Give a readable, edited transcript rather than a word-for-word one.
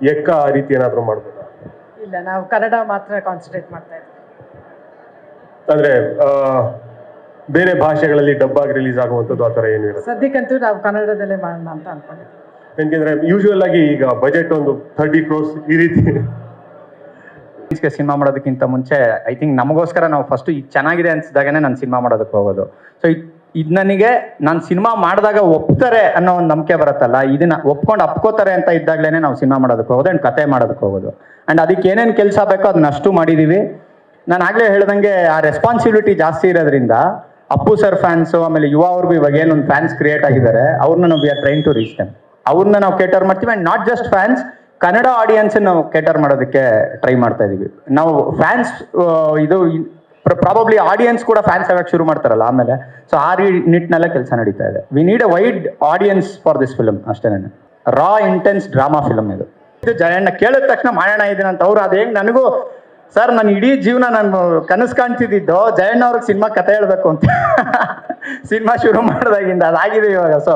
ಎಕ್ಕ ಆ ರೀತಿ ಏನಾದರೂ ಮಾಡ್ಬೋದಾ? ಇಲ್ಲ, ನಾವು ಕನ್ನಡ ಮಾತ್ರ ಕಾನ್ಸಂಟ್ರೇಟ್ ಮಾಡ್ತಾ ಇದ್ದೀವಿ. ಅಂದ್ರೆ ಬೇರೆ ಭಾಷೆಗಳಲ್ಲಿ ಡಬ್ಬಾಗಿ ರಿಲೀಸ್ ಆಗುವಂಥದ್ದು ಆ ಥರ ಏನು ಇರುತ್ತೆ? ಸದ್ಯಕ್ಕಂತೂ ನಾವು ಕನ್ನಡದಲ್ಲೇ ಮಾಡೋಣ ಅಂತ ಅನ್ಕೊಂಡಿದ್ದೀವಿ. ಯಾಕೆಂದ್ರೆ ಯೂಶುವಲ್ ಆಗಿ ಈಗ ಬಜೆಟ್ ಒಂದು 30 crores ಈ ರೀತಿ. ಸಿನಿಮಾ ಮಾಡೋದಕ್ಕಿಂತ ಮುಂಚೆ ಐ ಥಿಂಕ್ ನಮಗೋಸ್ಕರ ನಾವು ಫಸ್ಟ್ ಇದು ಚೆನ್ನಾಗಿದೆ ಅನ್ಸಿದಾಗನೇ ನಾನು ಸಿನಿಮಾ ಮಾಡೋದಕ್ಕೆ ಹೋಗೋದು. ಸೊ ಇದು ನನಗೆ ನಾನು ಸಿನಿಮಾ ಮಾಡಿದಾಗ ಒಪ್ತಾರೆ ಅನ್ನೋ ಒಂದು ನಂಬಿಕೆ ಬರುತ್ತಲ್ಲ, ಇದನ್ನ ಒಪ್ಕೊಂಡು ಅಪ್ಕೋತಾರೆ ಅಂತ ಇದ್ದಾಗಲೇ ನಾವು ಸಿನಿಮಾ ಮಾಡೋದಕ್ಕೆ ಹೋಗೋದು ಆ್ಯಂಡ್ ಕತೆ ಮಾಡೋದಕ್ಕೆ ಹೋಗೋದು. ಆ್ಯಂಡ್ ಅದಕ್ಕೆ ಏನೇನು ಕೆಲಸ ಬೇಕೋ ಅದನ್ನ ಅಷ್ಟು ಮಾಡಿದ್ದೀವಿ. ನಾನು ಆಗಲೇ ಹೇಳ್ದಂಗೆ ಆ ರೆಸ್ಪಾನ್ಸಿಬಿಲಿಟಿ ಜಾಸ್ತಿ ಇರೋದ್ರಿಂದ ಅಪ್ಪು ಸರ್ ಫ್ಯಾನ್ಸು, ಆಮೇಲೆ ಯುವ ಅವ್ರಿಗೂ ಇವಾಗ ಏನೊಂದು ಫ್ಯಾನ್ಸ್ ಕ್ರಿಯೇಟ್ ಆಗಿದ್ದಾರೆ, ಅವ್ರನ್ನ ನಾವು we are train to reach them. ಅವ್ರನ್ನ ನಾವು ಕೇಟರ್ ಮಾಡ್ತೀವಿ. And not just fans, Kannada audience ನಾವು ಕೇಟರ್ ಮಾಡೋದಕ್ಕೆ ಟ್ರೈ ಮಾಡ್ತಾ ಇದೀವಿ. ನಾವು ಫ್ಯಾನ್ಸ್ ಇದು ಪ್ರಾಬಬ್ಲಿ ಆಡಿಯನ್ಸ್ ಕೂಡ ಫ್ಯಾನ್ಸ್ ಆಗಕ್ಕೆ ಶುರು ಮಾಡ್ತಾರಲ್ಲ ಆಮೇಲೆ. ಸೊ ಆ ನಿಟ್ಟಿನಲ್ಲೇ ಕೆಲಸ ನಡೀತಾ ಇದೆ. We need a wide audience for this film ಅಷ್ಟೇನೆ. ರಾ ಇಂಟೆನ್ಸ್ ಡ್ರಾಮಾ ಫಿಲಮ್ ಇದು. ಜಯಣ್ಣ ಕೇಳಿದ ತಕ್ಷಣ ಮಾಡೋಣ ಇದನ್ನ ಅಂತ ಅವ್ರು ಅದೇಂಗ್ ನನಗೂ ಸರ್ ನಾನು ಇಡೀ ಜೀವನ ನಾನು ಕನಸು ಕಾಣ್ತಿದ್ದು ಜಯಣ್ಣ ಅವ್ರಿಗೆ ಸಿನಿಮಾ ಕತೆ ಹೇಳ್ಬೇಕು ಅಂತ ಸಿನಿಮಾ ಶುರು ಮಾಡಿದಾಗಿಂದ ಅದಾಗಿದೆ ಇವಾಗ. ಸೊ